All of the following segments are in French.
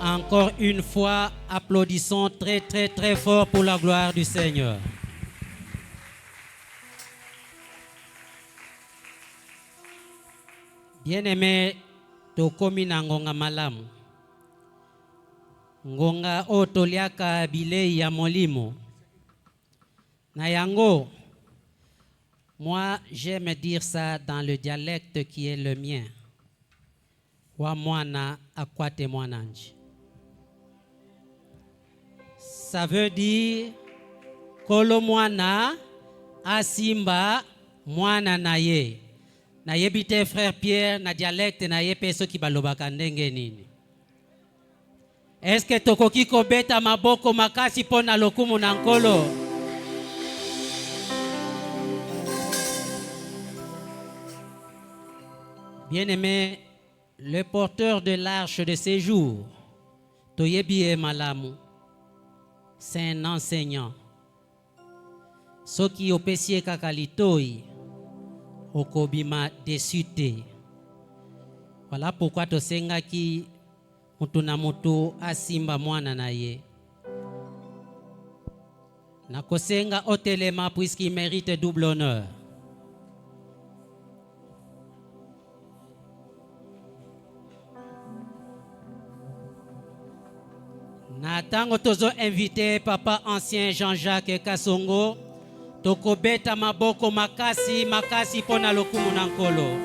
Encore une fois, applaudissons très très très fort pour la gloire du Seigneur. Bien-aimé, tokomi na ngonga malamu. Ngonga o toliaka bilei ya molimo. Na yango, moi j'aime dire ça dans le dialecte qui est le mien. Wa mwana akwate mwananji. Ça veut dire kolo mwana asimba mwana naye. Na yebite frère Pierre na dialecte na ye peso ki balobaka ndenge nini. Est-ce que tokoki kobeta maboko makasi pona lokumu na nkolo? Bien-aimé, le porteur de l'arche de séjour, Toyebi Malamu, c'est un enseignant. Soki opesie kakalitoi, okobima desute. Voilà pourquoi tosenga ki mutu na mutu asimba mwana na ye. Nakosenga otelema puisqu'il mérite double honneur. Natango tozo invité papa ancien Jean-Jacques Kasongo tokobeta maboko makasi makasi pona lokumu na nkolo.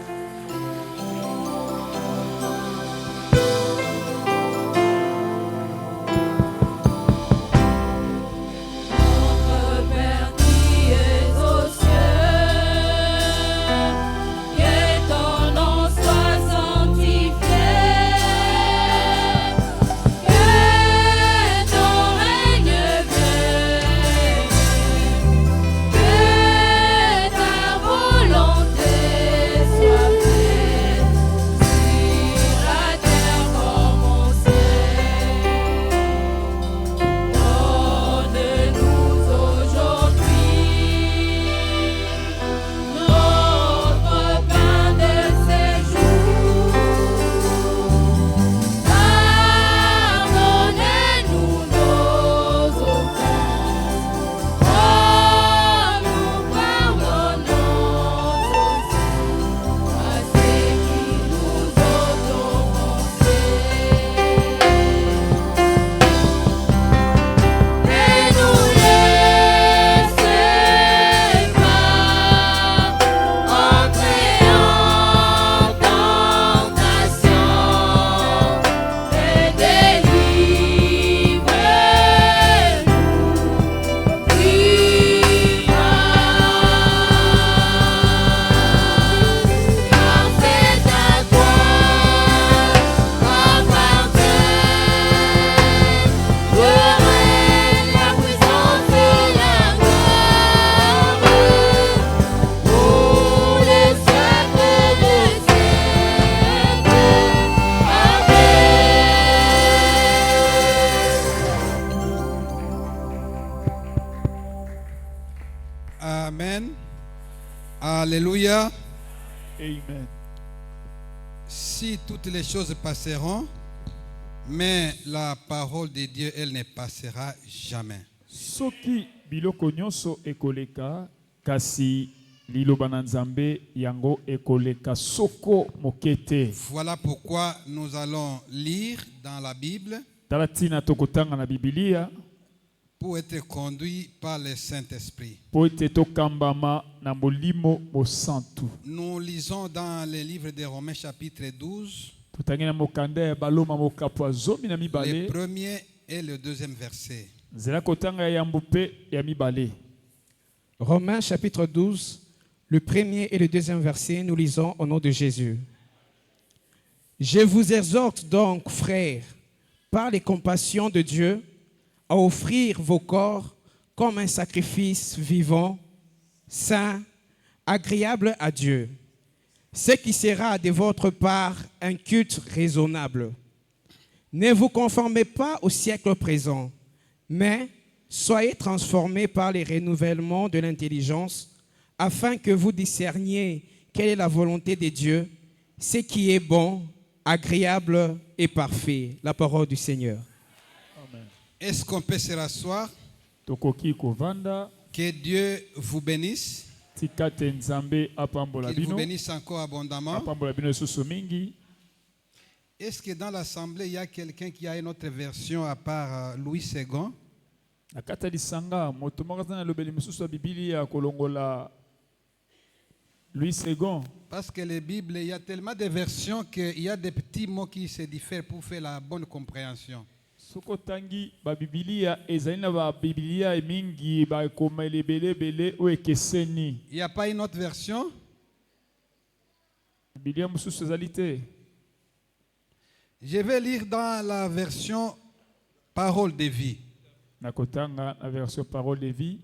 Amen. Alléluia. Amen. Si toutes les choses passeront, mais la parole de Dieu, elle ne passera jamais. Soki biloko nyonso ekoleka kasi liloba na Nzambe yango ekoleka soko mokete. Voilà pourquoi nous allons lire dans la Bible Talatina tokotanga na Biblia pour être conduit par le Saint-Esprit. po ete tokambama na molimo mosantu. Nous lisons dans le livre de Romains chapitre 12, Tutangi na mokanda ya baloma mokapo zomi na le mibale. premier et le deuxième verset. Nzela kotanga ya mbupe ya mibale. Romains chapitre 12, le premier et le deuxième verset, nous lisons au nom de Jésus. Je vous exhorte donc, frères, par les compassions de Dieu, à offrir vos corps comme un sacrifice vivant, saint, agréable à Dieu, ce qui sera de votre part un culte raisonnable. Ne vous conformez pas au siècle présent, mais soyez transformés par les renouvellements de l'intelligence, afin que vous discerniez quelle est la volonté de Dieu, ce qui est bon, agréable et parfait. La parole du Seigneur. Amen. Est-ce qu'on peut se rasseoir? Tokoki kovanda Que Dieu vous bénisse. tikate nzambe apambola Qu'il vous bino bénisse encore abondamment. apambola bino lisusu mingi. Est-ce que dans l'assemblée, il y a quelqu'un qui a une autre version à part Louis II? Na kati ya lisanga moto moko aza na lobeli mosusu ya bibilia kolongola Louis II. Parce que les Bibles, il y a tellement de versions qu'il y a des petits mots qui se diffèrent pour faire la bonne compréhension. Soko tangi ba bibilia ezali na ba bibilia mingi ba koma elebele o ekeseni. Il n'y a pas une autre version? Bibilia mosusu ezali te. Je vais lire dans la version Parole de vie. Nakotanga na version parole de vie.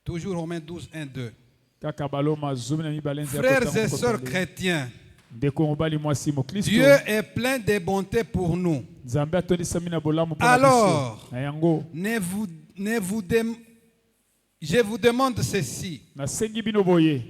Toujours Romains 12, 1, 2. Kaka baloma zomi na mibalenzi ya Frères kotanga et sœurs kokende. chrétiens, Ndeko mobali mwasi mo Kristo. Dieu est plein de bonté pour nous. Nzambe atondisami na bolamu mpo na Alors, biso. Na yango je vous demande ceci. nasengi bino boye.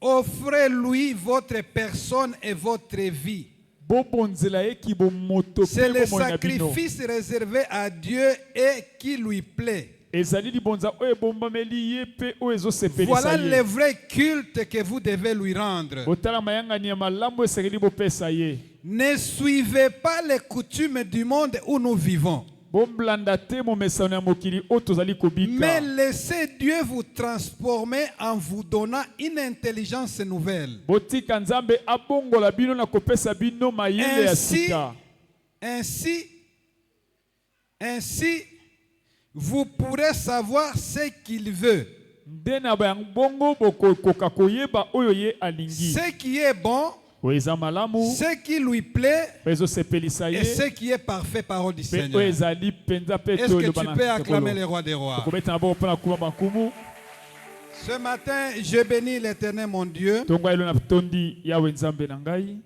Offrez-lui votre personne et votre vie. Bobonzela eki bomoto C'est pe le bomoi na bino. sacrifice réservé à Dieu et qui lui plaît. Ezali libonza oyo ebombameli ye pe oyo ezosepelisa Voilà le ye. vrai culte que vous devez lui rendre. Botala mayangani ya malamu esengeli bopesa ye. Ne suivez pas les coutumes du monde où nous vivons, Bomblanda te momesano ya mokili oyo tozali mais kobika. laissez Dieu vous transformer en vous donnant une intelligence nouvelle. Botika nzambe abongola bino na kopesa bino mayele ya Ainsi, sika. ainsi, vous pourrez savoir ce qu'il veut, Nde na bayango bongo bokokoka koyeba oyo ye alingi. ce qui est bon, Oyo eza malamu, ce qui lui plaît pe ezosepelisa et ye. ce qui est parfait, parole du Pe oyo Seigneur. ezali penza pe Est-ce to que eloba tu na peux acclamer sekolo. le roi des rois? Tokobeta na bongo mpona kuma bankumu. Ce matin, je bénis l'Éternel, mon Dieu, Tongo elo na tondi yawe nzambe na ngai.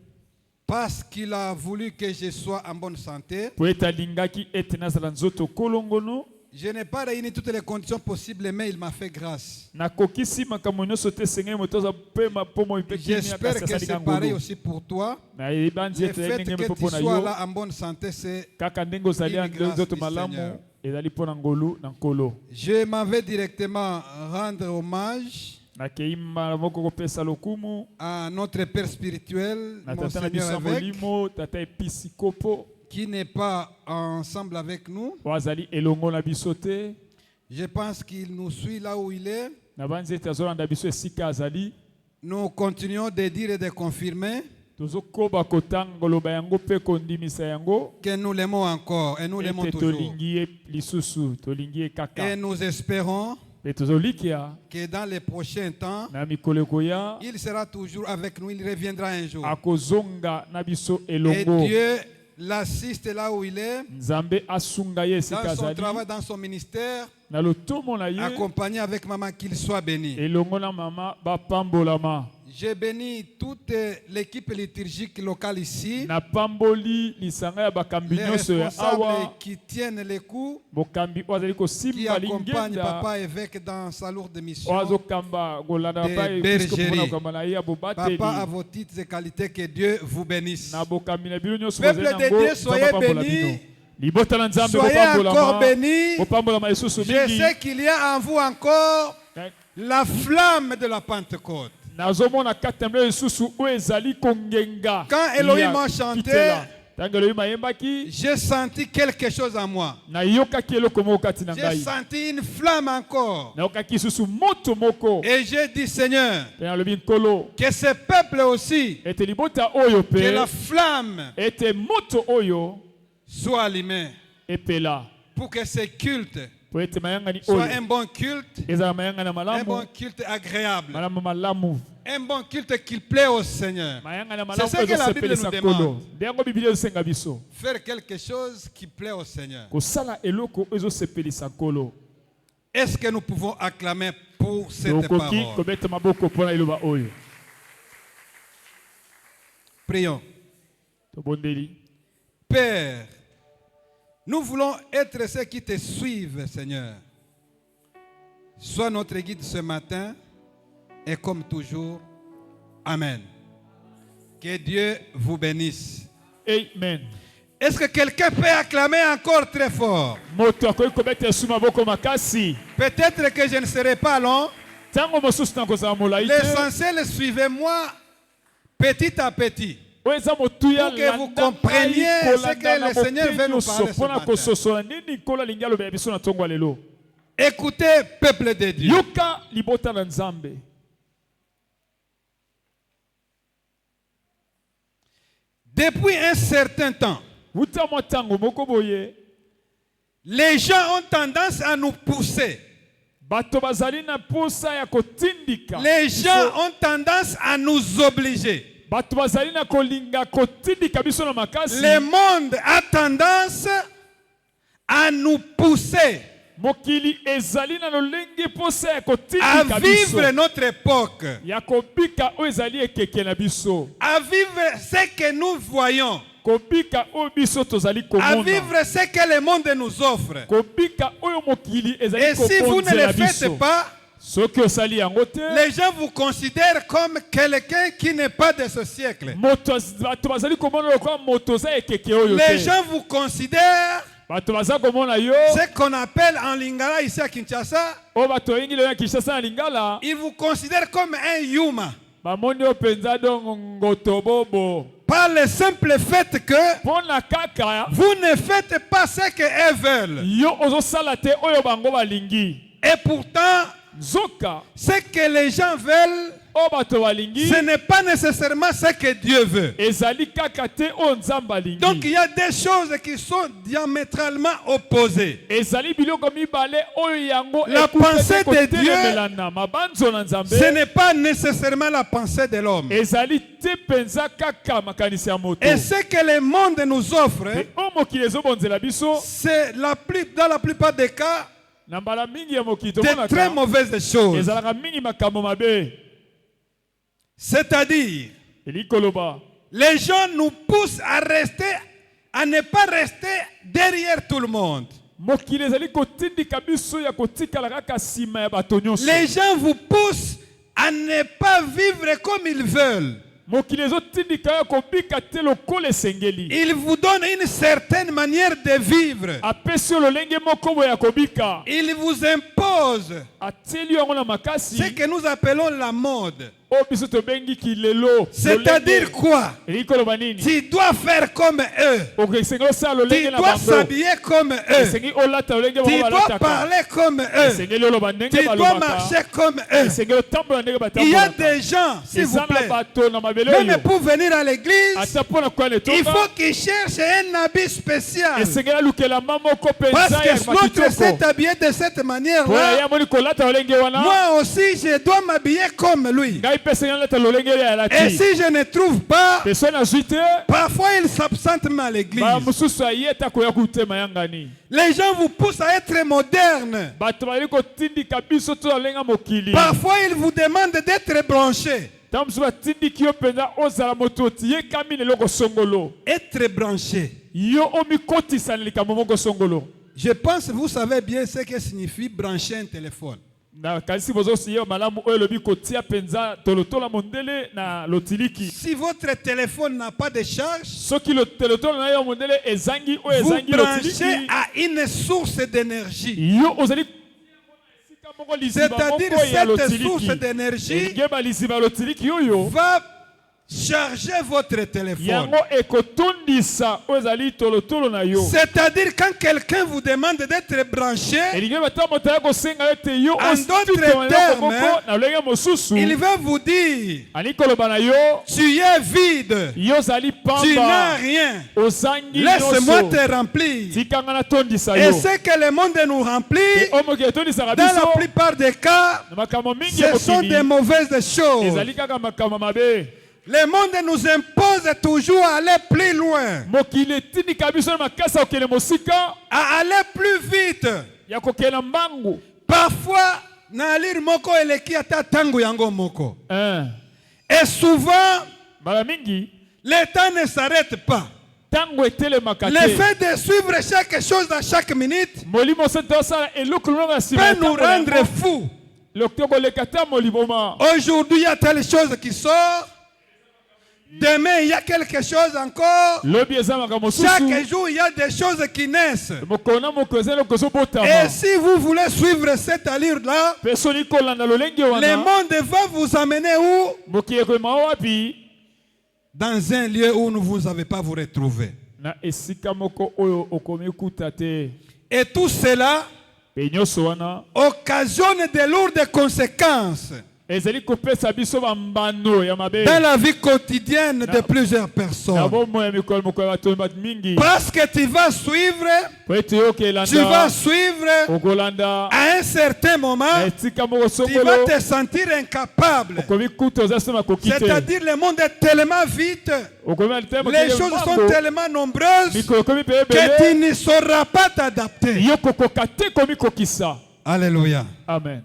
parce qu'il a voulu que je sois en bonne santé. Po ete alingaki ete nazala nzoto kolongono. Je n'ai pas réuni toutes les conditions possibles, mais il m'a fait grâce. Nakokisi makambo nyonso te esengeli moto aza pema mpo moi mpe kimia J'espère kasi que asalinga c'est pareil ngolu. aussi pour toi. Na yebanzi Le ete fait ndenge que mpe tu mpo na sois yo. là en bonne santé, c'est... Kaka ndenge ozali Une grâce nzoto du malamu Seigneur. ezali mpo na ngolu na nkolo. Je m'en vais directement rendre hommage Nakei mbala moko kopesa lokumu à notre Père spirituel, na tata na biso Monseigneur ya Évêque, molimo tata episikopo qui n'est pas ensemble avec nous. oyo azali elongo na biso te. Je pense qu'il nous suit là où il est. Na banzi ete azolanda biso esika azali. Nous continuons de dire et de confirmer Tozokoba kotanga koloba yango mpe kondimisa yango. que nous l'aimons encore et nous l'aimons Ete toujours. tolingi ye lisusu tolingi ye kaka. Et nous espérons Pe tozolikia que dans les prochains temps, na mikolo ekoya il sera toujours avec nous, il reviendra un jour. akozonga na biso Et elongo. Dieu l'assiste là où il est, Nzambe asunga ye esika dans son azali travail, dans son ministère, na lotomo na ye accompagné avec maman, qu'il soit béni. elongo na mama bapambolama. Je bénis toute l'équipe liturgique locale ici, Na pamboli lisanga ya bakambi les nyonso ya responsables awa qui tiennent les coups, bokambi oyo azali qui kosimba accompagnent lingenda papa évêque dans sa lourde mission. oyo azokamba kolanda de pa bergerie. episkopo na kokamba na ye ya bobateli Papa, à vos titres et qualités, que Dieu vous bénisse. na bokambi na bino nyonso Peuple bozali de nango Dieu, soyez Nzambe apambola bénis. bino. Libota na Nzambe Soyez encore bopambolama bénis. bopambolama lisusu Je mingi. sais qu'il y a en vous encore la flamme de la Pentecôte. Nazomona kati na mbele lisusu oyo ezali kongenga. Quand Elohim ya a chanté, kitela. Tango Elohim ayembaki j'ai senti quelque chose en moi. nayokaki eloko moko kati na J'ai ngai. senti une flamme encore. Nayokaki lisusu moto moko. Et j'ai dit, Seigneur, Pe nalobi nkolo que ce peuple aussi, ete libota oyo que pe la flamme ete moto oyo soit allumée epela pour que ce culte po ete mayangani soit oyo un bon culte, ezala mayangani ya un bon malamu culte agréable, malamu un bon culte qui plaît au Seigneur. mayangani ya C'est malamu ce que la Bible ezosepelisa nous nkolo demande. nde yango biblia ezosenga biso Faire quelque chose qui plaît au Seigneur. kosala eloko oyo ezosepelisa nkolo. Est-ce que nous pouvons acclamer pour cette tokoki parole? kobeta maboko mpona eloba oyo. Prions. Tobondeli. Père, nous voulons être ceux qui te suivent, Seigneur. Sois notre guide ce matin et comme toujours. Amen. Que Dieu vous bénisse. Amen. Est-ce que quelqu'un peut acclamer encore très fort? Moto akoki kobeta esu maboko makasi. Peut-être que je ne serai pas long. Ntango mosusu nakozala molai te. L'essentiel, suivez-moi petit à petit. Oyo eza motuya Pour que vous compreniez ce que le Seigneur veut nous parler ce mpona matin. kososola nini nkolo alingi alobela biso na ntongo ya lelo. Écoutez, peuple de Dieu. Yoka libota na Nzambe. Depuis un certain temps, Wuta mwa ntango moko boye, les gens ont tendance à nous pousser. bato bazali na posa ya kotindika. Les gens ont tendance à nous obliger. Bato bazali na kolinga kotindika biso na makasi. Le monde a tendance à nous pousser Mokili ezali na lolenge posa ya à kotindika biso. vivre notre époque, Ya kobika oyo ezali ekeke na biso. à vivre ce que nous voyons, Kobika oyo biso tozali à komona. vivre ce que le monde nous offre. Kobika oyo mokili ezali Et si vous ne le biso. faites pas, Soki osali yango te, les gens vous considèrent comme quelqu'un qui n'est pas de ce siècle. bato bazali komona lokola moto oza ekeke oyo te. Les gens vous considèrent Bato baza komona yo, ce qu'on appelle en lingala ici à Kinshasa, oyo bato oyingi lelo ya Kinshasa na Lingala, ils vous considèrent comme un yuma. bamoni yo penza dongo ngoto bobo. Par le simple fait que Pona kaka, vous ne faites pas ce qu'eux veulent. yo ozosala te oyo bango balingi. Et pourtant, Zoka, ce que les gens veulent, oyo bato balingi, ce n'est pas nécessairement ce que Dieu veut. ezali kaka te oyo Nzambe alingi. Donc il y a des choses qui sont diamétralement opposées. Ezali biloko mibale oyo yango La pensée de Dieu, mabanzo na Nzambe. ce n'est pas nécessairement la pensée de l'homme. Ezali te penza kaka makanisi ya moto. Et ce que le monde nous offre, Pe oyo mokili ezobonzela biso, c'est dans la plupart des cas na mbala mingi ya mokili de très tomonaka, mauvaises choses. ezalaka mingi makambo mabe. C'est-à-dire, Eli koloba, les gens nous poussent à ne pas rester derrière tout le monde. mokili ezali kotindika biso ya kotikala kaka nsima ya bato nyonso. Les gens vous poussent à ne pas vivre comme ils veulent. Mokili ezotindika ya kobika te lokola esengeli. Ils vous donnent une certaine manière de vivre. Apesi yo lolenge moko boye ya kobika. Ils vous imposent Atieli yango na makasi. ce que nous appelons la mode. Oyo biso tobengi kilelo. C'est-à-dire quoi? Eli koloba nini? Tu dois faire comme eux. Okesengi osala Tu lolenge na dois bango. s'habiller comme eux. Esengi olata lolenge Tu bango dois balataka. parler comme eux. Esengeli oloba ndenge Tu dois balobaka. marcher comme eux. Esengeli otambola ndenge Il y a batambolaka. des gens, s'il vous Eza na plaît, bato na mabele même oyo. pour venir à l'église, Ata mpona koya il letonga. faut qu'ils cherchent un habit spécial. Esengeli alukela mama moko Parce penza ya que l'autre s'est makitoko. habillé de cette Mpona manière-là. ye amoni kolata lolenge wana. Moi aussi, je dois m'habiller comme lui. Ngai mpe esengeli alata lolenge oyo Et alati. si je ne trouve pas, Peso nazwi te. parfois il s'absente même à l'église. Mosusu aye ta koya kutema yangani. Les gens vous poussent à être moderne. Bato bali kotindika biso to alenga mokili. Parfois ils vous demandent d'être branché. Ntango mosusu batindiki yo mpenza ozala moto oti yekami leloko songolo. Être branché. Yo omikotisa na likambo moko songolo. Je pense que vous savez bien ce que signifie brancher un téléphone. Na kasi bozosi yo malamu oyo lobi kotia penza tolotola mondele na lotiliki. Si votre téléphone n'a pas de charge, Soki lo tolotola na yo mondele ezangi oyo vous ezangi branchez lotiliki. à une source d'énergie. Yo ozali esika moko liziba C'est-à-dire moko ya cette source lotiliki. d'énergie Ngeba liziba lotiliki oyo. va charger votre téléphone. Yango ekotondisa oyo ezali tolotolo na yo. C'est-à-dire quand quelqu'un vous demande d'être branché, Elingi bata moto ya kosenga ete yo En d'autres ositike termes, moko na lolenge mosusu. il va vous dire, Ali koloba na yo, tu es vide, yo ozali tu n'as pamba, rien. ozangi Laisse-moi nyonso. te remplir. Tikanga na tondisa Et yo. ce que le monde nous remplit, Oyo mokili etondisaka dans la biso plupart des cas, na makambo mingi ya ce sont mokili des mauvaises choses. ezali kaka makambo mabe. Le monde nous impose toujours à aller plus loin, Mokili etindika biso na makasi ya kokende mosika à aller plus vite. ya kokende na mbangu. Parfois, na lire moko eleki ata tango yango moko. Hein. Et souvent, Mbala mingi le temps ne s'arrête pas. tango etelemaka Le te. fait de suivre chaque chose à chaque minute Molimo osanti osala eloko longo na nsima ya peut nous tango na rendre yango. fous. Lokoto koleka ta molimo ma. Aujourd'hui, il y a telle chose qui sort. Demain, il y a quelque chose encore. lobi eza makambo Chaque mosusu jour, il y a des choses qui naissent. mokolo moko eza eloko ezobotama Et si vous voulez suivre cette allure-là, mpe soki kolanda lolenge le wana monde va vous amener où? mokili ekomema wapi Dans un lieu où vous n'avez pas vous retrouver. na esika moko oyo okomi kuta te Et tout cela mpe nyonso wana occasionne de lourdes conséquences ezali kopesa biso bambano ya mabe dans la vie quotidienne de plusieurs na personnes. bomoi ya mikolo moko ya bato bato mingi Parce que tu vas suivre, po ete yo tu vas okelanda suivre, okolanda à un certain na moment, esika moko tu songolo vas te sentir incapable. okomi kuta oza se makoki te C'est-à-dire le monde est tellement vite, okomi alitema les choses sont tellement nombreuses mikolo komi mpe que ebele tu ne sauras pas t'adapter. yo kokoka te komikokisa Alléluia. amen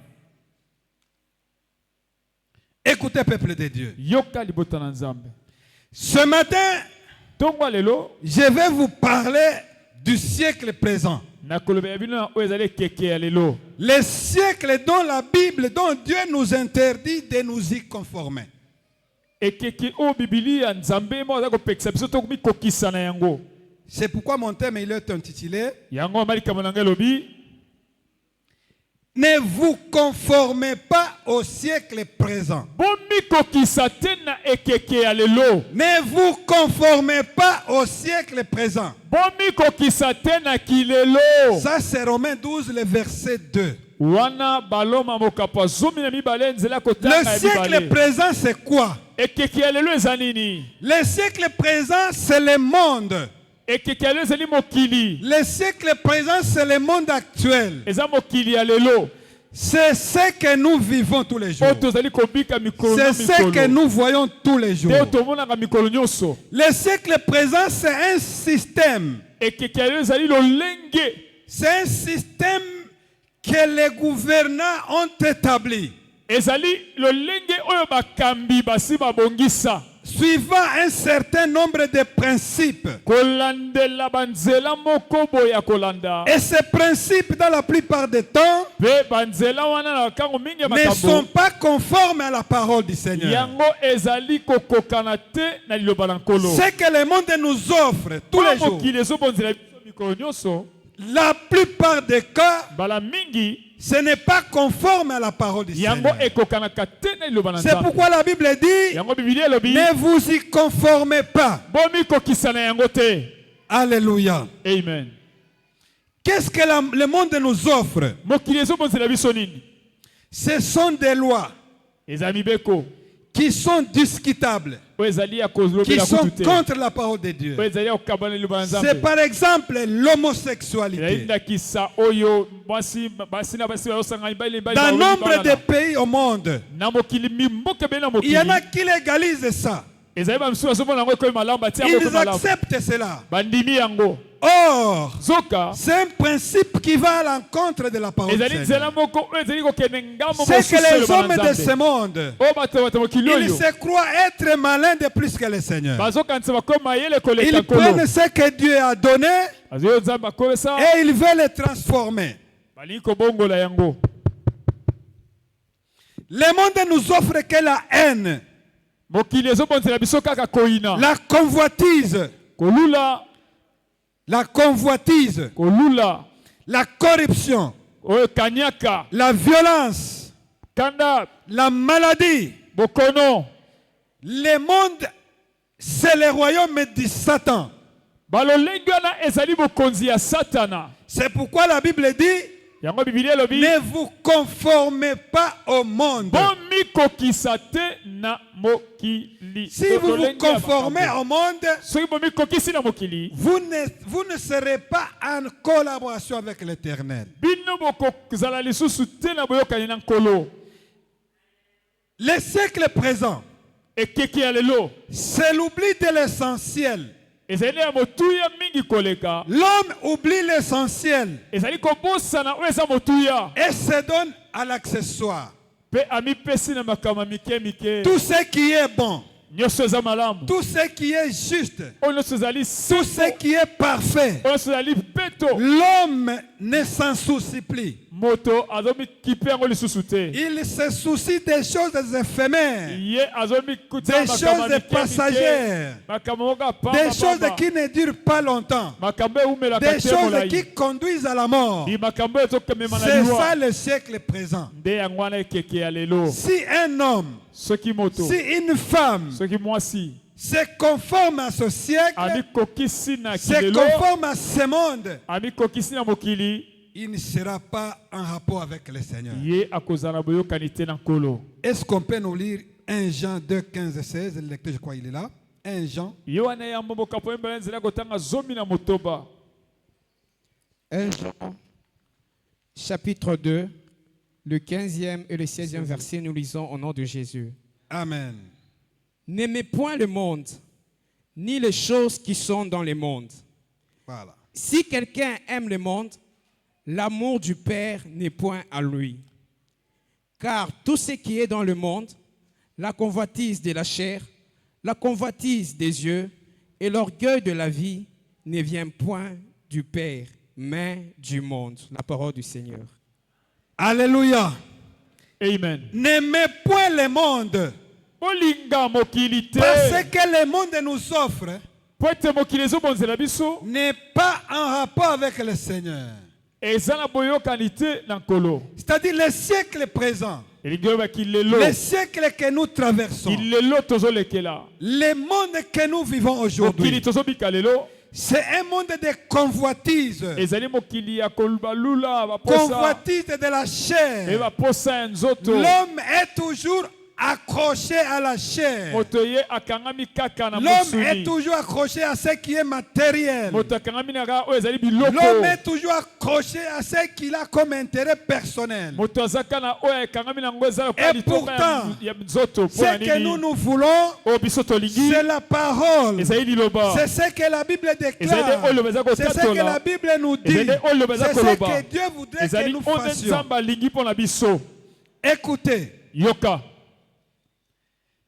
Écoutez, peuple de Dieu. yoka libota na nzambe Ce matin, ntongo lelo je vais vous parler du siècle présent. nakolobela bino na oyo ezali ekeke ya lelo Le siècle dont la Bible, dont Dieu nous interdit de nous y conformer. ekeke oyo bibili ya nzambe moko aza kopekisa biso tokomikokisa na yango C'est pourquoi mon thème il est intitulé yango amalikambo na ngai elobi Ne vous conformez pas au siècle présent. bomikokisa te na ekeke ya lelo Ne vous conformez pas au siècle présent. bomikokisa te na kilelo Ça c'est Romains 12, le verset 2. wana baloma mokapo zomi na mibale nzela Le kotanga ya siècle mibale présent c'est quoi? ekeke ya lelo eza nini Le siècle présent c'est le monde. ekeke ya lelo ezali mokili Le siècle présent c'est le monde actuel. eza mokili ya lelo C'est ce que nous vivons tous les jours. oyo tozali kobika mikolo na C'est ce que mikolo nous voyons tous les jours. te oyo tomonaka mikolo nyonso Le siècle présent c'est un système. ekeke ya lelo ezali lolenge C'est un système que les gouvernants ont établi. ezali lolenge oyo bakambi basi babongisa Suivant un certain nombre de principes. kolandela banzela moko boye ya kolanda Et ces principes, dans la plupart des temps, mpe banzela wana na kango mingi ya ne sont makambo pas conformes à la parole du Seigneur. yango ezali kokokana te na liloba na nkolo Ce que le monde nous offre tous les mpo jours, mokili ezobonzela biso mikolo nyonso la plupart des cas, mbala mingi ce n'est pas conforme à la parole du yango Seigneur. ekokanaka te na liloba na C'est nzambe pourquoi la Bible dit, yango bibili elobi ne vous y conformez pas. bomikokisa na yango te Alléluia. amen Qu'est-ce que le monde nous offre? mokili ezobonzela biso nini Ce sont des lois eza mibeko qui sont discutables, oyo ezali ya qui kolobela sont kutu te contre la parole de Dieu. oyo ezali ya kokabana na liloba na C'est nzambe par exemple ezali l'homosexualité. ndakisa oyo basi na basi bazosangana Dans nombre de pays au monde, na mokili mimboka ebele na il y en a mokili qui légalisent ça. ezali bamisusu bazomona yango ekoyi malamu batia yango Ils ekoyi malamu acceptent cela. bandimi yango Or, zoka c'est un principe qui va à l'encontre de la parole du ezali Seigneur. nzela moko oyo ezali kokende ngambo C'est mosusu que les eloba na hommes de ce nzambe monde, oyo bato mokili ils oyo se croient être malins de plus que le Seigneur. bazokanisa bakoma mayele koleka Ils nkolo prennent ce que Dieu a donné bazwi oyo nzambe akomesa et ils veulent le transformer. balingi kobongola yango Le monde nous offre que la haine, mokili ezobonzela biso kaka koyina la convoitise, kolula kolula la corruption, oyo kanyaka la violence, kanda la maladie. bokono Le monde, c'est le royaume du Satan. balolenge wana ezali bokonzi ya satana C'est pourquoi la Bible dit, yango bibili elobi ne vous conformez pas au monde. bomikokisa te na mokili Si vous vous conformez au monde, soki bomikokisi na mokili vous ne serez pas en collaboration avec l'Éternel. bino bokozala lisusu te na boyokani na nkolo Le siècle présent, ekeke ya lelo c'est l'oubli de l'essentiel. ezali ya motuya mingi koleka L'homme oublie l'essentiel ezali kobosana oyo eza motuya et se donne à l'accessoire. mpe amipesi na makambo mike mike Tout ce qui est bon, nyonso eza malamu tout ce qui est juste, oyo nyonso ezali tout ce qui est parfait, oyo nyonso ezali peto l'homme ne s'en soucie plus. moto azomi kipengo lisusu te. Il se soucie des choses éphémères, Ye azomi des kuta choses passagères, des choses qui ne durent pas longtemps, des choses qui conduisent à la mort. C'est ça le siècle présent. Si un homme, si une femme c'est conforme à ce siècle, c'est conforme à ce monde, il ne sera pas en rapport avec le Seigneur. Est-ce qu'on peut nous lire 1 Jean 2, 15 et 16? Le lecteur, je crois, il est là. 1 Jean. 1 Jean, chapitre 2, le 15e et le 16e verset, nous lisons au nom de Jésus. Amen. N'aimez point le monde, ni les choses qui sont dans le monde. Voilà. Si quelqu'un aime le monde, l'amour du Père n'est point à lui. Car tout ce qui est dans le monde, la convoitise de la chair, la convoitise des yeux et l'orgueil de la vie ne vient point du Père, mais du monde. La parole du Seigneur. Alléluia. Amen. N'aimez point le monde. Parce que le monde nous offre n'est pas en rapport avec le Seigneur. C'est-à-dire le siècle présent, le siècle que nous traversons, le monde que nous vivons aujourd'hui, c'est un monde de convoitise. Convoitise de la chair. L'homme est toujours accroché à la chair. L'homme est toujours accroché à ce qui est matériel. L'homme est toujours accroché à ce qu'il a comme intérêt personnel. Et pourtant, ce que nous voulons, c'est la parole. C'est ce que la Bible déclare. C'est ce que la Bible nous dit. C'est ce que Dieu voudrait que nous fassions. Écoutez.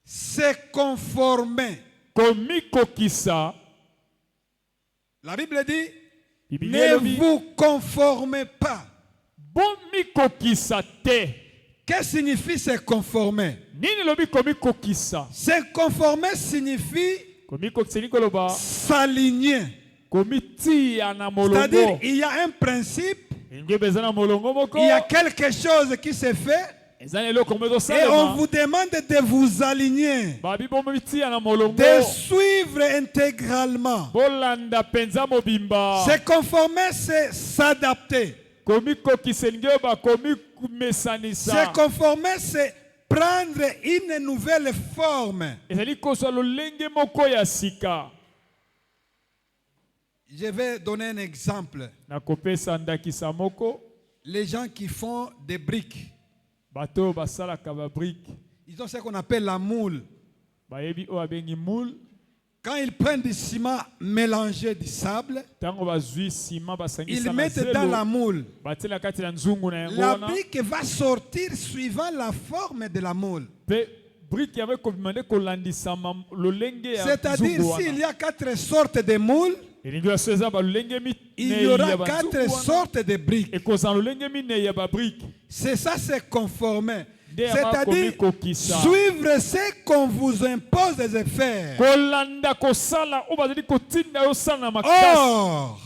C'est conformer. La Bible dit, ne vous conformez pas. Qu'est-ce que signifie se conformer? Se conformer signifie s'aligner. C'est-à-dire, il y a un principe, il y a quelque chose qui se fait, et on vous demande de vous aligner, de suivre intégralement. Se conformer, c'est s'adapter. Se conformer, c'est prendre une nouvelle forme. Je vais donner un exemple. Les gens qui font des briques, ils ont ce qu'on appelle la moule. Quand ils prennent du ciment mélangé du sable, ils mettent dans la moule. La brique va sortir suivant la forme de la moule. C'est-à-dire, s'il y a 4 sortes de moules, il y aura 4 sortes de briques. C'est ça, c'est conformer. C'est-à-dire suivre ce qu'on vous impose de faire. Or,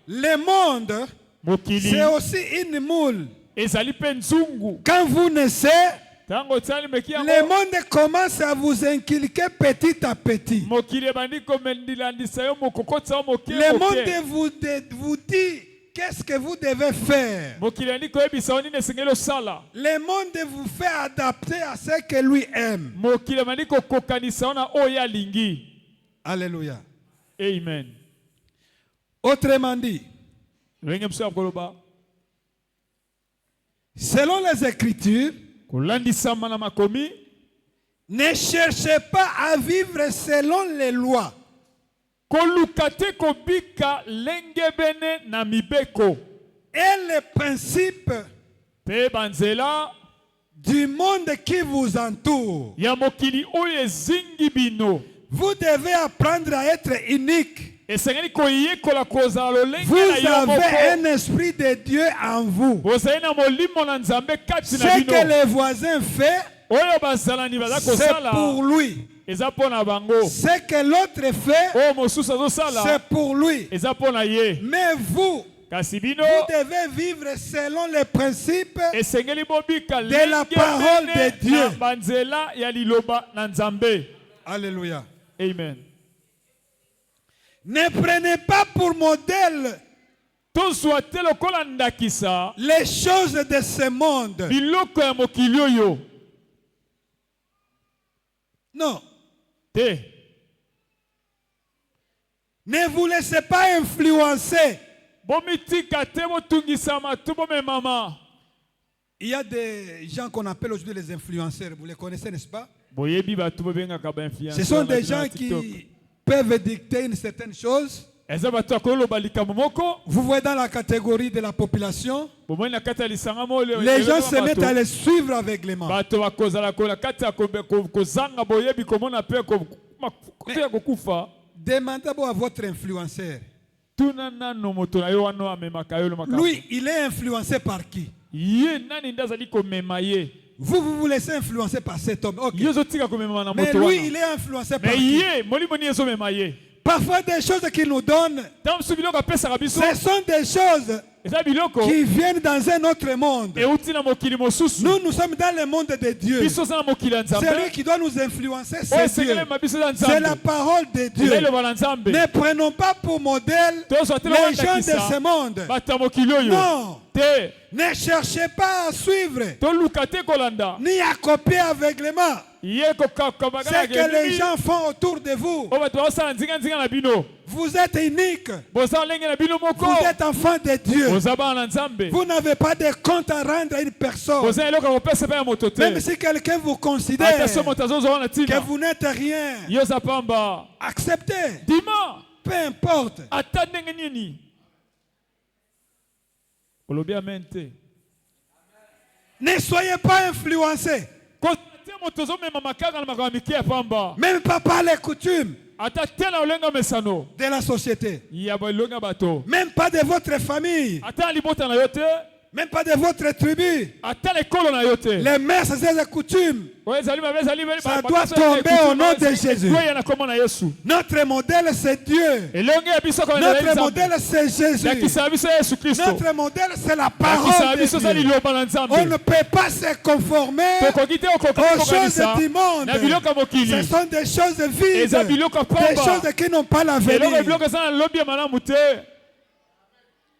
le monde, c'est aussi une moule. Quand vous naissez, le monde commence à vous inculquer petit à petit. Le monde vous dit qu'est-ce que vous devez faire. Le monde vous fait adapter à ce que lui aime. Alléluia. Amen. Autrement dit, selon les Écritures, ne cherchez pas à vivre selon les lois. Et les principes du monde qui vous entoure. Vous devez apprendre à être unique. vous avez un esprit de Dieu en vous. Ce que les voisins font, c'est pour lui. Ce que l'autre fait, c'est pour lui. Mais vous, vous devez vivre selon les principes de la parole de Dieu. Alléluia. Amen. Ne prenez pas pour modèle les choses de ce monde. Non. Ne vous laissez pas influencer. Il y a des gens qu'on appelle aujourd'hui les influenceurs. Vous les connaissez, n'est-ce pas? Ce sont des gens qui peuvent dicter une certaine chose. Vous voyez dans la catégorie de la population, les gens se mettent à les suivre aveuglément. Demandez à votre influenceur. Lui, il est influencé par qui? Vous vous laissez influencer par cet homme. Okay. Mais lui, il est influencé par qui? Parfois, des choses qu'il nous donne, ce sont des choses qui viennent dans un autre monde. Nous sommes dans le monde de Dieu. C'est lui qui doit nous influencer, c'est Dieu. C'est la parole de Dieu. Ne prenons pas pour modèle les gens de ce monde. Non. Ne cherchez pas à suivre, ni à copier aveuglément ce que les gens font autour de vous. Vous êtes unique. Vous êtes enfant de Dieu. Vous n'avez pas de compte à rendre à une personne. Même si quelqu'un vous considère que vous n'êtes rien, acceptez. Peu importe. Ne soyez pas influencés. Même pas par les coutumes de la société. Même pas de votre famille. Même pas de votre tribu. Les mœurs et les coutumes, ça doit tomber au nom de Jésus. Notre modèle, c'est Dieu. Notre modèle, c'est Jésus. Notre modèle, c'est la parole de Dieu. On ne peut pas se conformer aux choses du monde. Ce sont des choses vides, des choses qui n'ont pas l'avenir.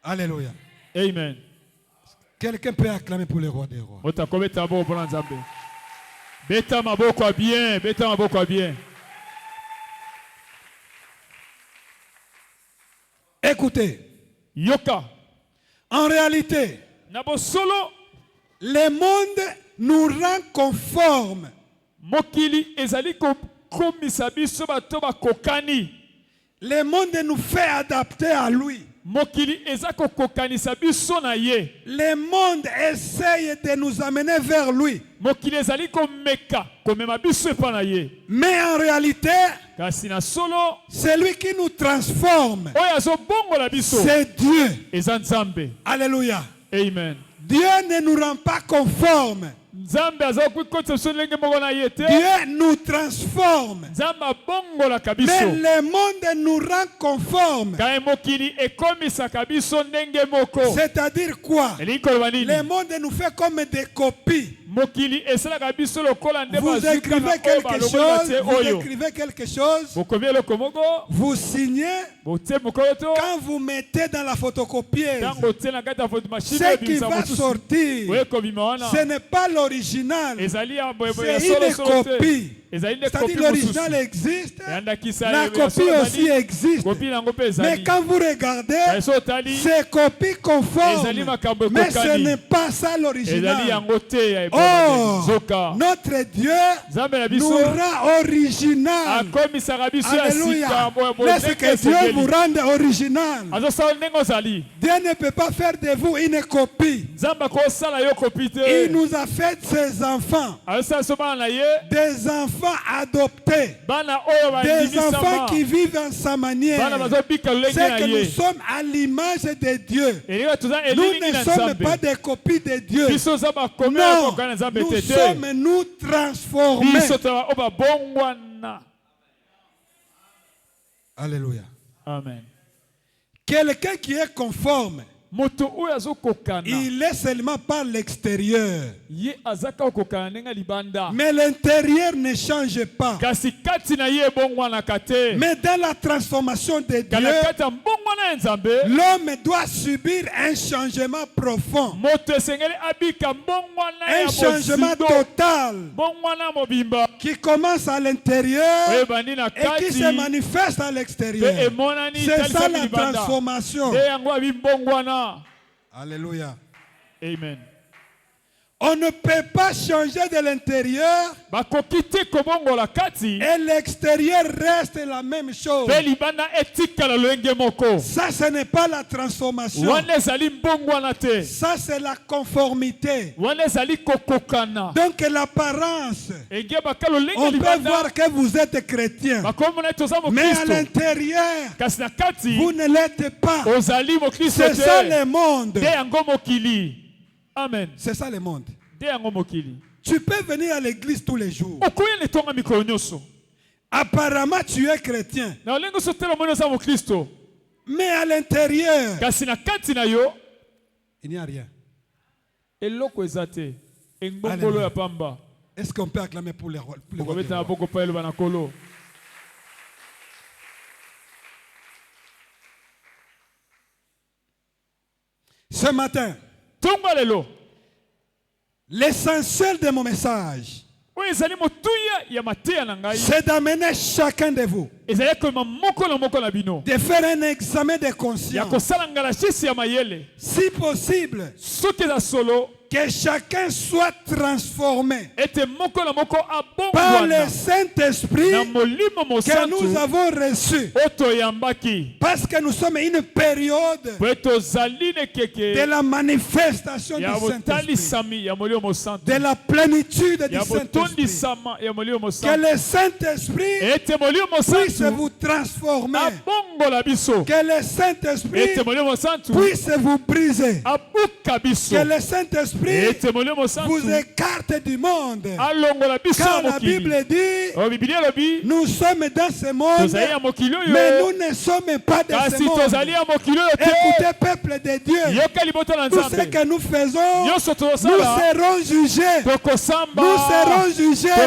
Alléluia. Amen. Quelqu'un peut acclamer pour le roi des rois. Écoutez. Yoka. En réalité, le monde nous rend conformes. Le monde nous fait adapter à lui. Le monde essaye de nous amener vers lui. Mais en réalité, c'est lui qui nous transforme. C'est Dieu. Alléluia. Amen. Dieu ne nous rend pas conformes. Dieu nous transforme. Mais le monde nous rend conformes. C'est-à-dire quoi? Le monde nous fait comme des copies. Vous écrivez quelque chose, vous signez, quand vous mettez dans la photocopieuse, ce qui va sortir, ce n'est pas l'original, c'est une copie. C'est-à-dire l'original existe, la copie aussi existe. Mais quand vous regardez, c'est copie conforme, mais ce n'est pas ça l'original. Oh, notre Dieu nous rend original. Alléluia. Laissez que Dieu vous rende original. Dieu ne peut pas faire de vous une copie. Il nous a fait ses enfants. Des enfants enfants adoptés, des enfants qui vivent en sa manière. C'est que nous sommes à l'image de Dieu. Nous ne sommes pas des copies de Dieu. Non, nous sommes nous transformés. Alléluia. Amen. Quelqu'un qui est conforme, il est seulement par l'extérieur. Mais l'intérieur ne change pas. Mais dans la transformation de Dieu, l'homme doit subir un changement profond. Un changement total qui commence à l'intérieur et qui se manifeste à l'extérieur. C'est ça la transformation. Alléluia. Amen. On ne peut pas changer de l'intérieur et l'extérieur reste la même chose. Ça, ce n'est pas la transformation. Ça, c'est la conformité. Donc l'apparence, on peut voir que vous êtes chrétien, mais à l'intérieur, vous ne l'êtes pas. C'est ça le monde. Amen. C'est ça le monde. Tu peux venir à l'église tous les jours. Apparemment, tu es chrétien. Mais à l'intérieur, il n'y a rien. Est-ce qu'on peut acclamer pour les rôles? Ce matin, l'essentiel de mon message, c'est d'amener chacun de vous de faire un examen de conscience. Si possible, que chacun soit transformé par le Saint-Esprit que nous avons reçu. Parce que nous sommes à une période de la manifestation du Saint-Esprit, de la plénitude du Saint-Esprit. Que le Saint-Esprit puisse vous transformer. Que le Saint-Esprit puisse vous briser. Que le Saint-Esprit vous écarte du monde. Car la Bible dit, nous sommes dans ce monde, mais nous ne sommes pas dans ce monde. Écoutez, peuple de Dieu, tout ce que nous faisons, nous serons jugés. Nous serons jugés.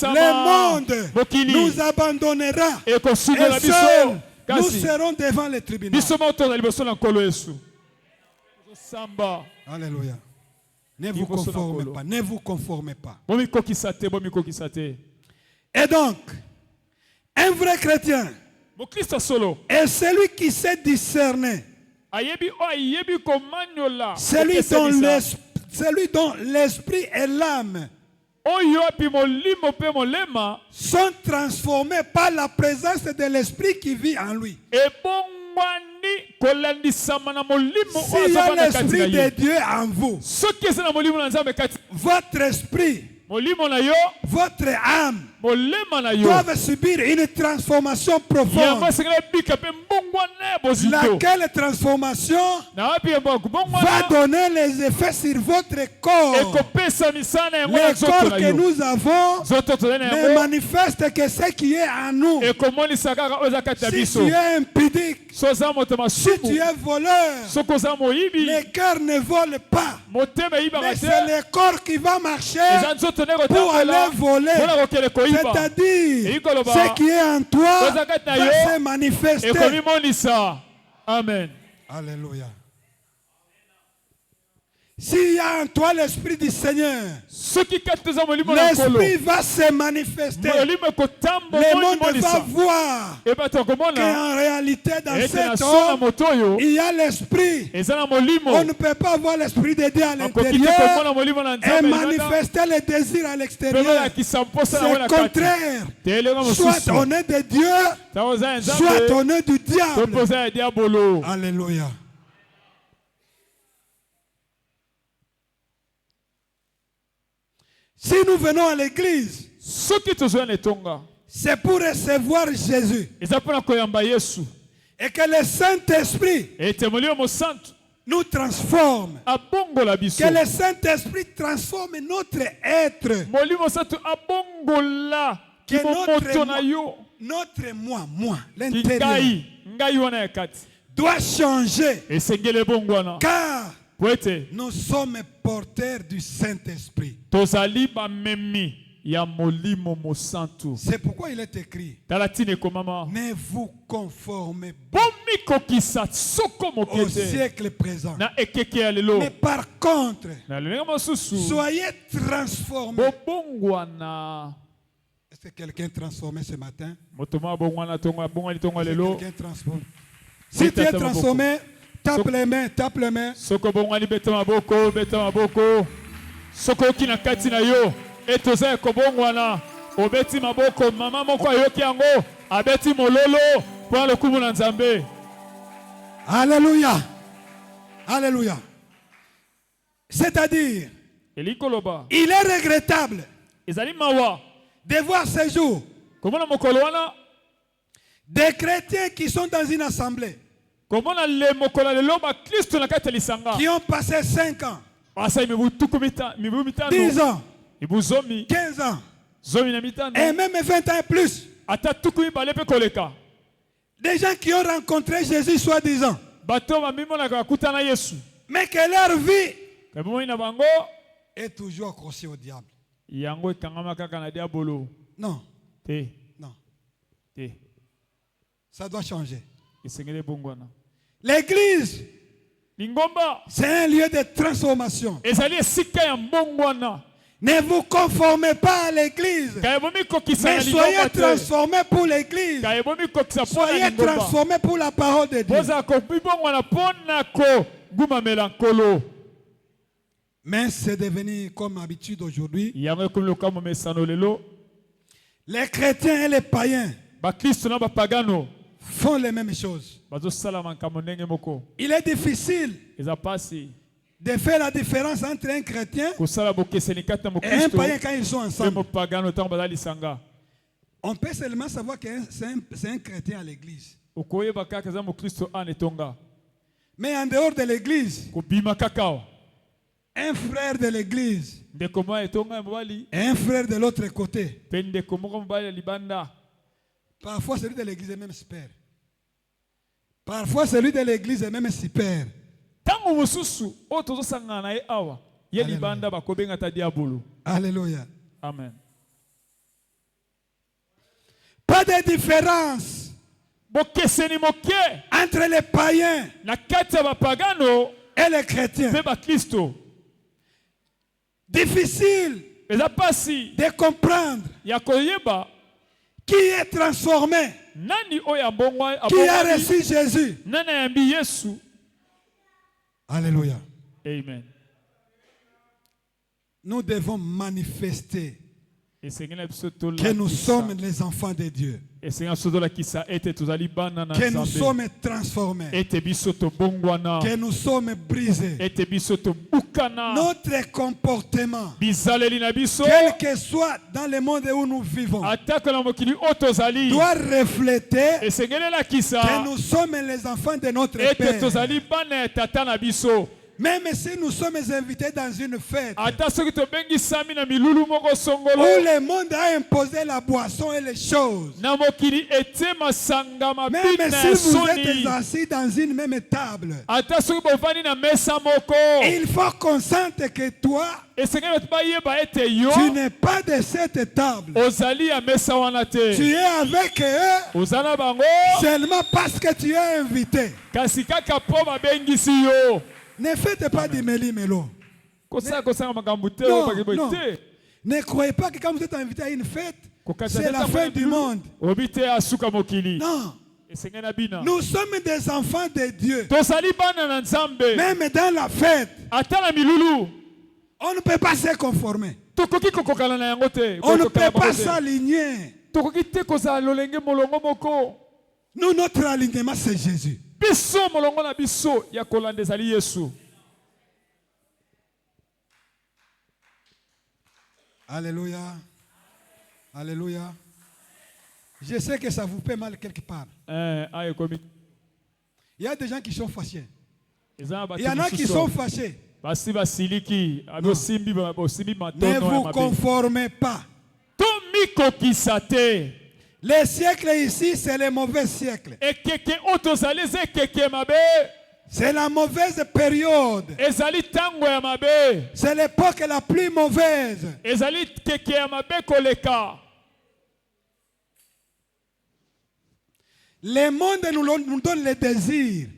Le monde nous abandonnera. Et seul, nous serons devant les tribunaux. Alléluia. Ne vous conformez pas. Ne vous conformez pas. Et donc, un vrai chrétien est celui qui sait discerner. Celui dont l'esprit et l'âme sont transformés par la présence de l'esprit qui vit en lui. S'il y a l'esprit de Dieu en vous, votre esprit, votre âme doivent subir une transformation profonde. Laquelle transformation va donner les effets sur votre corps. Le corps que nous avons ne manifeste que ce qui est en nous. Si tu es impudique, si tu es voleur, le cœur ne vole pas. Mais c'est le corps qui va marcher pour aller voler. C'est-à-dire, ce qui est en toi va se manifester. Amen. Alléluia. S'il y a en toi l'esprit du Seigneur, l'esprit va se manifester. Le monde va voir qu'en réalité dans cet homme, il y a l'esprit. On ne peut pas voir l'esprit de Dieu à l'intérieur et manifester les désirs à l'extérieur. C'est contraire. Soit on est de Dieu, soit on est du diable. Alléluia. Si nous venons à l'église, c'est pour recevoir Jésus. Et que le Saint-Esprit nous transforme. Que le Saint-Esprit transforme notre être. Que notre moi, l'intérieur, doit changer. Car nous sommes porteurs du Saint-Esprit. C'est pourquoi il est écrit: ne vous conformez pas au siècle présent, mais par contre, soyez transformés. Est-ce que quelqu'un est transformé ce matin? Quelqu'un transformé. Si tu es transformé, tape les mains, tape les mains. Etoza kobongwana obeti maboko mama moko ayoki yango abeti mololo pour le kubu na Nzambe. Alléluia. Alléluia. C'est-à-dire, il est regrettable de voir ces jours des chrétiens qui sont dans une assemblée, qui ont passé 5 ans, 10 ans, 15 ans, et même 20 ans et plus. Des gens qui ont rencontré Jésus soi-disant, mais que leur vie est toujours accrochée au diable. Non. Non. Ça doit changer. L'église, c'est un lieu de transformation. Ne vous conformez pas à l'église, mais soyez transformés pour l'église. Soyez transformés pour la parole de Dieu. Mais c'est devenu comme habitude aujourd'hui. Les chrétiens et les païens font les mêmes choses. Il est difficile de faire la différence entre un chrétien et un païen quand ils sont ensemble. On peut seulement savoir que c'est un chrétien à l'église. Mais en dehors de l'église, un frère de l'église et un frère de l'autre côté, parfois celui de l'église est même super. Parfois celui de l'église est même super. Alléluia. Amen. Pas de différence entre les païens et les chrétiens. Difficile de comprendre qui est transformé, qui a reçu Jésus. Alléluia. Amen. Nous devons manifester que nous sommes les enfants de Dieu. Que nous sommes transformés. Que nous sommes brisés. Notre comportement, quel que soit dans le monde où nous vivons, doit refléter que nous sommes les enfants de notre Père. Même si nous sommes invités dans une fête où le monde a imposé la boisson et les choses, même si vous êtes assis dans une même table, il faut qu'on sente que toi, tu n'es pas de cette table. Tu es avec eux seulement parce que tu es invité. Ne faites pas du méli-mélo. Non. Ne croyez pas que quand vous êtes invité à une fête, c'est la fin du monde. Non. Nous sommes des enfants de Dieu. Même dans la fête, on ne peut pas se conformer. On ne peut pas s'aligner. Nous, notre alignement, c'est Jésus. Alléluia. Alléluia. Je sais que ça vous fait mal quelque part. Il y a des gens qui sont fâchés. Il y en a qui sont fâchés. Ne vous conformez pas. Les siècles ici, c'est les mauvais siècles. C'est la mauvaise période. C'est l'époque la plus mauvaise. Le monde nous donne les désirs.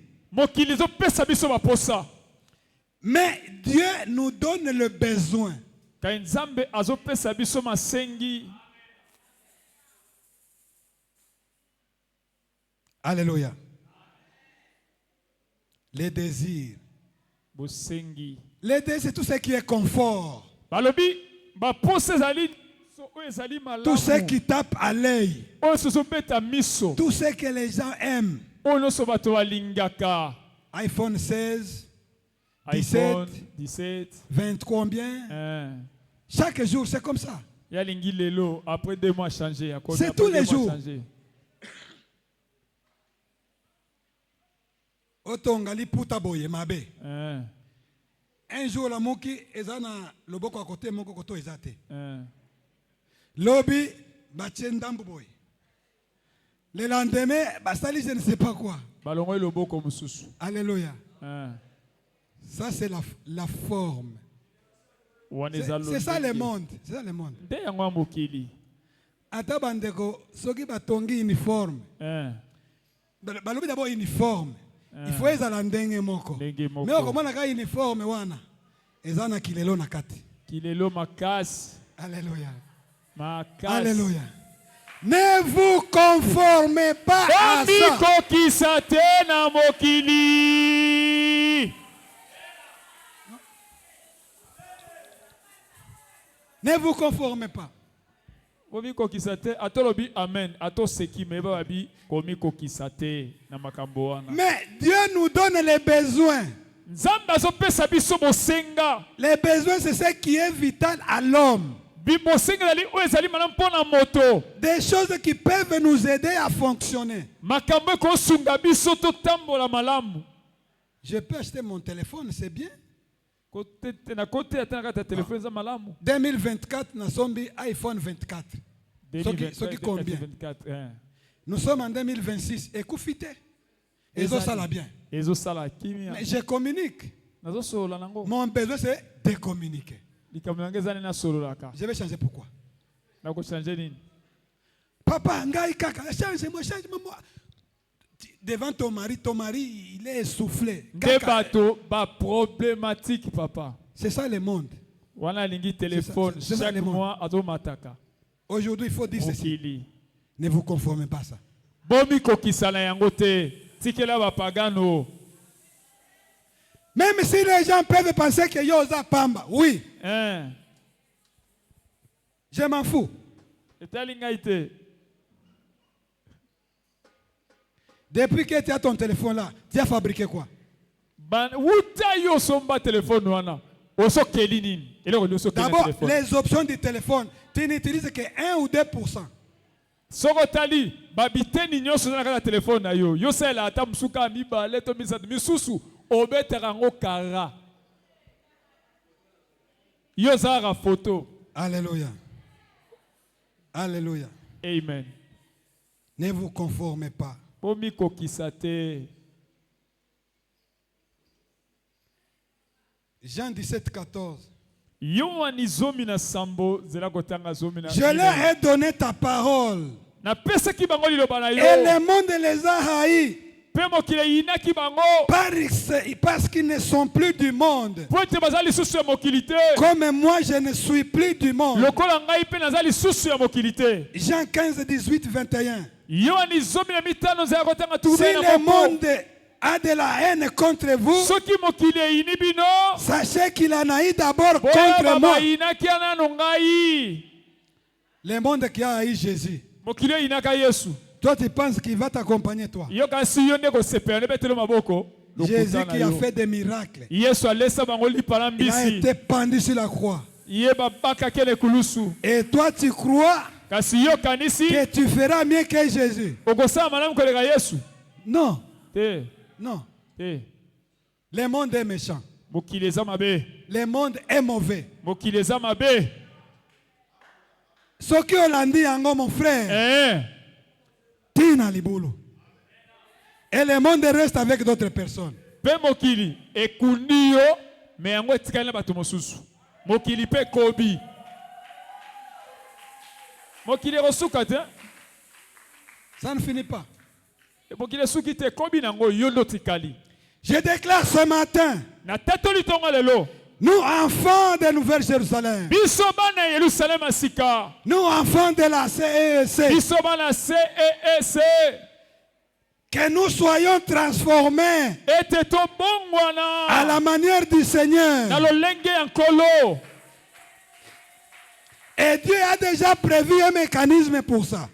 Mais Dieu nous donne le besoin. Alléluia. Les désirs. Les désirs, c'est tout ce qui est confort. Tout ce qui tape à l'œil. Tout ce que les gens aiment. iPhone 16, 17, 20 combien? Chaque jour, c'est comme ça. Après 2 mois changé. C'est tous les jours. Otongali puta boye mabe. Un jour la moki ezana loboko à côté moko koto ezate. Lobby bachendambo boy. Le lendemain basali je ne sais pas quoi. Alléluia. Ça c'est la forme. C'est ça le monde. C'est ça le monde. Ata bandeko soki batongi uniforme. Balobi d'abord uniforme. Il faut ezala ndenge moko. Mais okomona ka uniforme wana ezana kilelo na kati. Kilelo makasi. Alléluia. Makasi. Alléluia. Ne vous conformez pas à ça. Ne vous conformez pas. Mais Dieu nous donne les besoins. Les besoins, c'est ce qui est vital à l'homme. Des choses qui peuvent nous aider à fonctionner. Je peux acheter mon téléphone, c'est bien. 2024, nous sommes iPhone 24. Ce qui combien? Nous sommes en 2026. Écoutez. Et ça l'a bien. Mais je communique. Mon besoin, c'est de communiquer. Je vais changer pourquoi? Papa, change-moi. Devant ton mari, il est essoufflé. Problématique, papa. C'est ça le monde. C'est chaque mois, aujourd'hui, il faut dire ceci. Ne vous conformez pas à ça. Même si les gens peuvent penser que Yosa Pamba, oui. Je m'en fous. Depuis que tu as ton téléphone là, tu as fabriqué quoi? D'abord, les options du téléphone, tu n'utilises que 1 ou 2%. Sokotali, babiteni nyoso na téléphone na yo. Yo sela ata msuka miba leto misatu misusu obetera ngo kara. Yo zara photo. Alléluia. Alléluia. Amen. Ne vous conformez pas. Pomiko kisate. Jean 17, 14. Je leur ai donné ta parole. Et le monde les a haïs. Parce qu'ils ne sont plus du monde. Comme moi, je ne suis plus du monde. Jean 15, 18, 21. Si le monde a de la haine contre vous, sachez qu'il en a eu d'abord contre moi. Le monde qui a haï Jésus, toi tu penses qu'il va t'accompagner toi? Jésus qui a fait des miracles, il a été pendu sur la croix. Et toi tu crois que tu feras mieux que Jésus. Non. Non. Le monde est méchant. Le monde est mauvais. Ce qui on dit encore mon frère. Tina libulu. Et le monde reste avec d'autres personnes. Ça ne finit pas. Je déclare ce matin, nous enfants de Nouvelle Jérusalem, nous enfants de la CEC, que nous soyons transformés à la manière du Seigneur. Et Dieu a déjà prévu un mécanisme pour ça.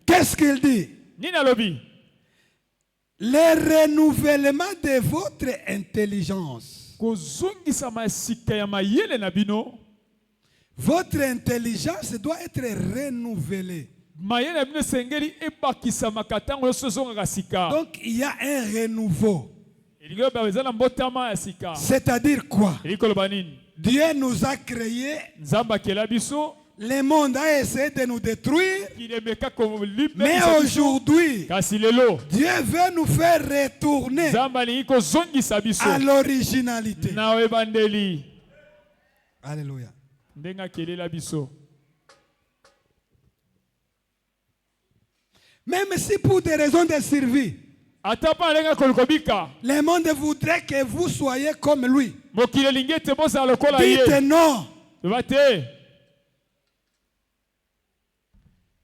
Qu'est-ce qu'il dit? Le renouvellement de votre intelligence. Votre intelligence doit être renouvelée. Donc il y a un renouveau. C'est-à-dire quoi? Dieu nous a créés. Le monde a essayé de nous détruire. Mais aujourd'hui, Dieu veut nous faire retourner à l'originalité. Alléluia. Même si pour des raisons de survie, le monde voudrait que vous soyez comme lui. Dites non.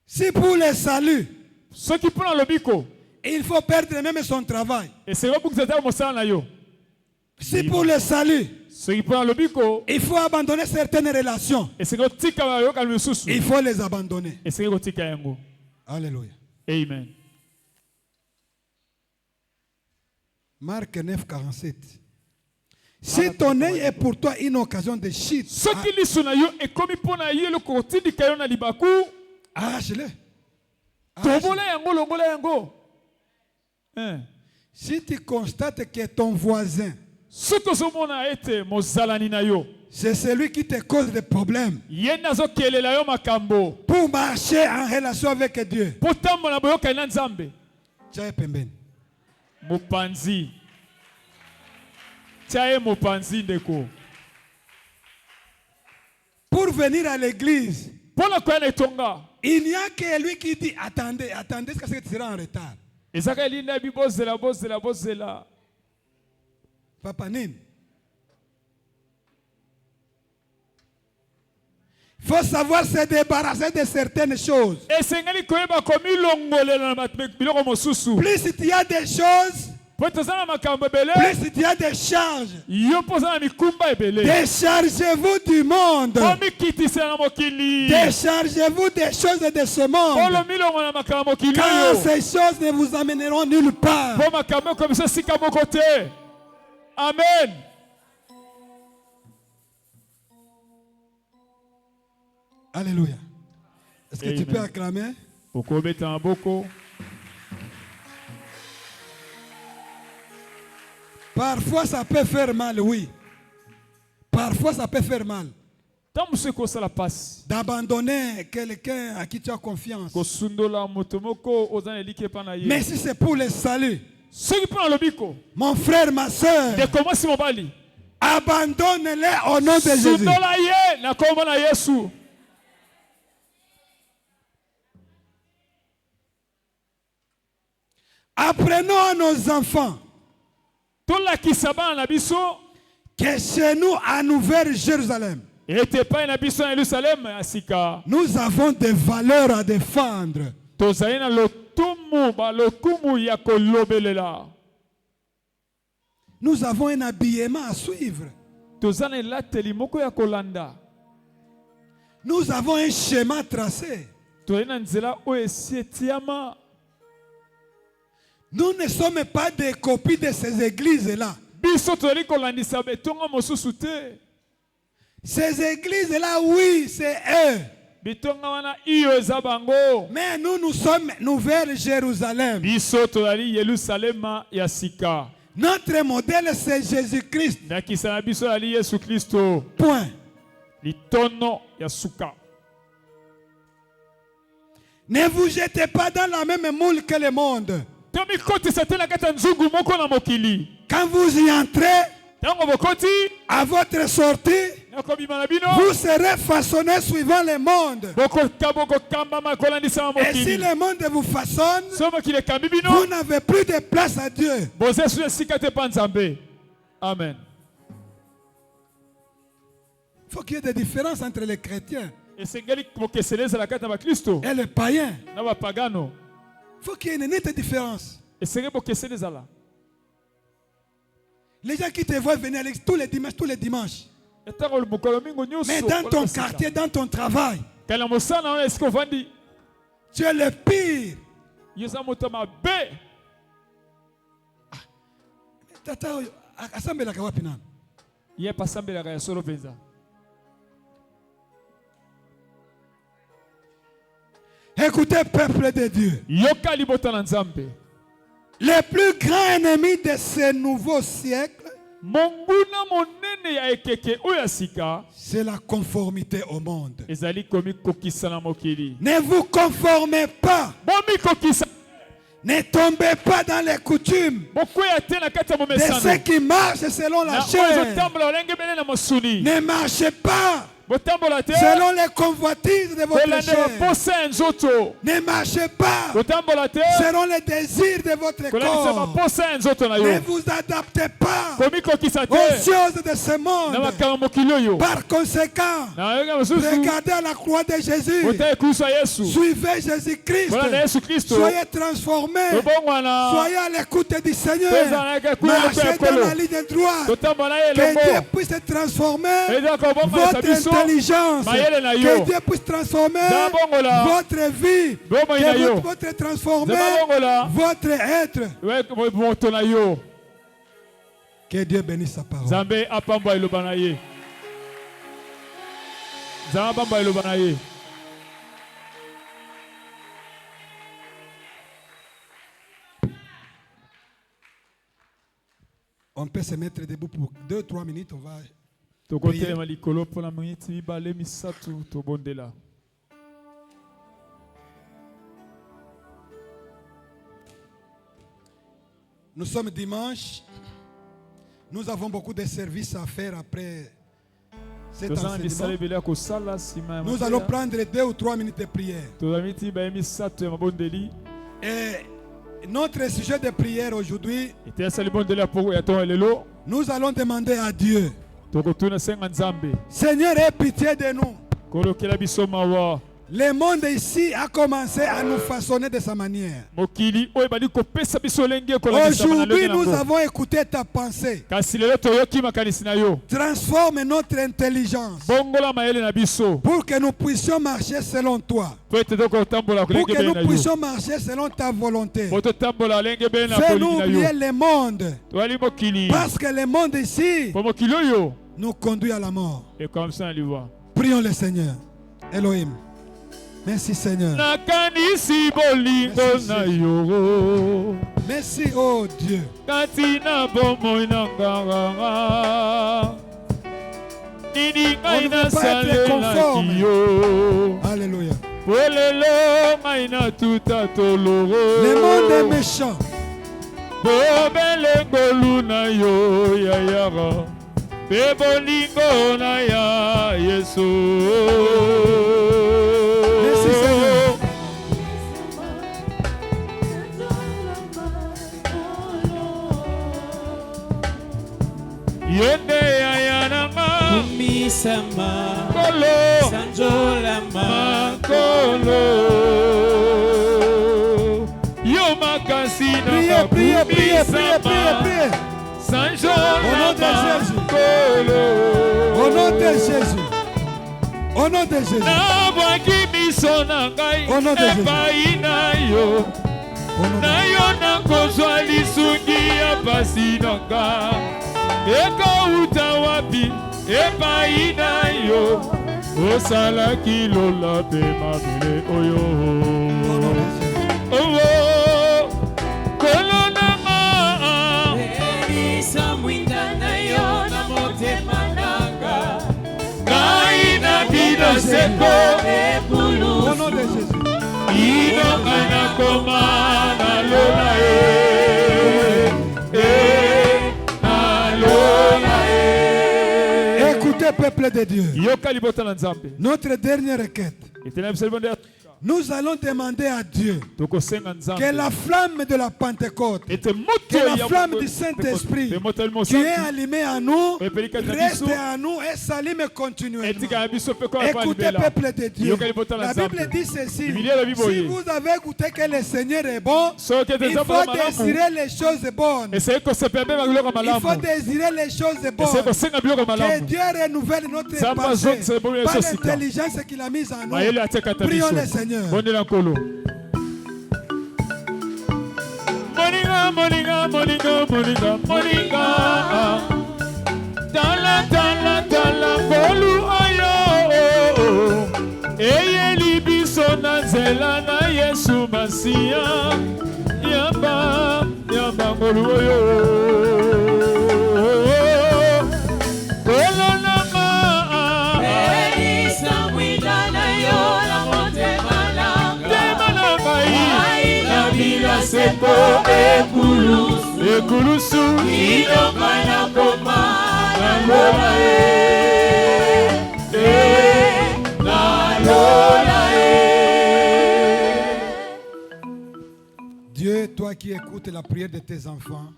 Si pour le salut, il faut perdre même son travail. Si pour le salut, il faut abandonner certaines relations. Il faut les abandonner. Alléluia. Amen. Marc 9, 47. Si ton œil est pour toi une occasion de chute, arrache-le. Si tu constates que ton voisin, c'est celui qui te cause des problèmes pour marcher en relation avec Dieu, pour venir à l'église, il n'y a que lui qui dit attendez, attendez, parce que tu seras en retard. Papa Nine. Il faut savoir se débarrasser de certaines choses. Plus il y a des choses, plus il y a des charges. Déchargez-vous du monde. Déchargez-vous des choses de ce monde. Car ces choses ne vous amèneront nulle part. Amen. Alléluia. Est-ce que tu peux acclamer? Parfois ça peut faire mal, oui. Parfois ça peut faire mal d'abandonner quelqu'un à qui tu as confiance. Mais si c'est pour le salut, mon frère, ma soeur, abandonne-les au nom de Jésus. Apprenons à nos enfants que chez nous à Nouvelle Jérusalem, nous avons des valeurs à défendre. Nous avons un habillement à suivre. Nous avons un schéma tracé. Nous ne sommes pas des copies de ces églises-là. Ces églises-là, oui, c'est eux. Mais nous sommes vers Jérusalem. Notre modèle, c'est Jésus-Christ. Point. Ne vous jetez pas dans la même moule que le monde. Quand vous y entrez, à votre sortie, vous serez façonné suivant le monde. Et si le monde vous façonne, vous n'avez plus de place à Dieu. Amen. Il faut qu'il y ait des différences entre les chrétiens et les païens. Il faut qu'il y ait une nette différence. Les gens qui te voient venir à l'église tous les dimanches. Mais dans ton quartier, dans ton travail, tu es le pire. Écoutez, peuple de Dieu. Le plus grand ennemi de ce nouveau siècle, c'est la conformité au monde. Ne vous conformez pas. Ne tombez pas dans les coutumes de ceux qui marchent selon la chair. Ne marchez pas selon les convoitises de votre chair. Ne marchez pas selon les désirs de votre corps. Ne vous adaptez pas aux choses de ce monde. Par conséquent, regardez à la croix de Jésus. Suivez Jésus-Christ. Soyez transformés. Soyez à l'écoute du Seigneur. Marchez dans la ligne droite. Que Dieu puisse transformer votre intelligence. Que Dieu puisse transformer votre vie. Que Dieu puisse transformer votre être. Que Dieu bénisse sa parole. On peut se mettre debout pour 2-3 minutes. On va prier. Nous sommes dimanche. Nous avons beaucoup de services à faire après cet enseignement. Nous allons prendre 2 ou 3 minutes de prière. Et notre sujet de prière aujourd'hui, nous allons demander à Dieu, Seigneur, aie pitié de nous. Le monde ici a commencé à nous façonner de sa manière. Aujourd'hui, nous avons écouté ta pensée. Transforme notre intelligence pour que nous puissions marcher selon toi. Pour que nous puissions marcher selon ta volonté. Fais-nous oublier le monde. Parce que le monde ici nous conduit à la mort. Prions le Seigneur. Elohim. Merci Seigneur. Merci oh Dieu. On ne veut pas être conforme. Alléluia. Le monde est méchant. Merci Seigneur. Priez. Au nom de Jésus. Au nom de Jésus. Au nom de Jésus. Au nom de Jésus. epai na yo osalaki lola mpe mabele oyo kolonanga elisa mwinda na yo na motema nanga ngai na bino seko epulusu inonga nakoma na lola Écoutez, peuple de Dieu. yoka libota na Nzambe. Notre dernière requête. Nous allons demander à Dieu que la flamme de la Pentecôte, que la flamme du Saint-Esprit qui est allumée en nous, reste en nous et s'allume continuellement. Écoutez, peuple de Dieu, la Bible dit ceci: si vous avez goûté que le Seigneur est bon, il faut désirer les choses bonnes. Il faut désirer les choses bonnes. Que Dieu renouvelle notre pensée par l'intelligence qu'il a mise en nous. Prions le Seigneur. Moninga, moninga, moninga, moninga, moninga. Tala, tala, tala, bolu ayo. Eye libiso na nzela na Yesu Masia. Yamba, yamba bolu ayo. Seko ekulusu inonga nakoma na lola na lola Dieu, toi qui écoutes la prière de tes enfants,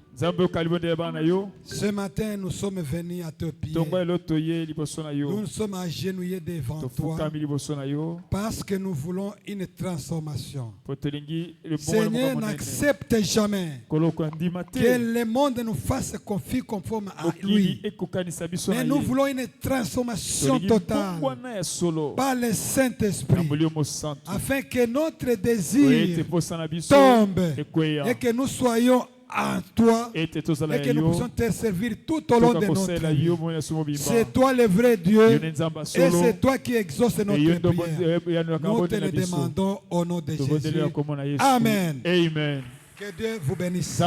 ce matin nous sommes venus à tes pieds. Nous nous sommes agenouillés devant toi parce que nous voulons une transformation. Seigneur, n'accepte jamais que le monde nous fasse conforme à lui. Mais nous voulons une transformation totale par le Saint-Esprit afin que notre désir tombe et que nous soyons en toi et que nous puissions te servir tout au long de notre vie. C'est toi le vrai Dieu et c'est toi qui exauces notre prière. Nous te le demandons au nom de Jésus. Amen. Amen. Que Dieu vous bénisse.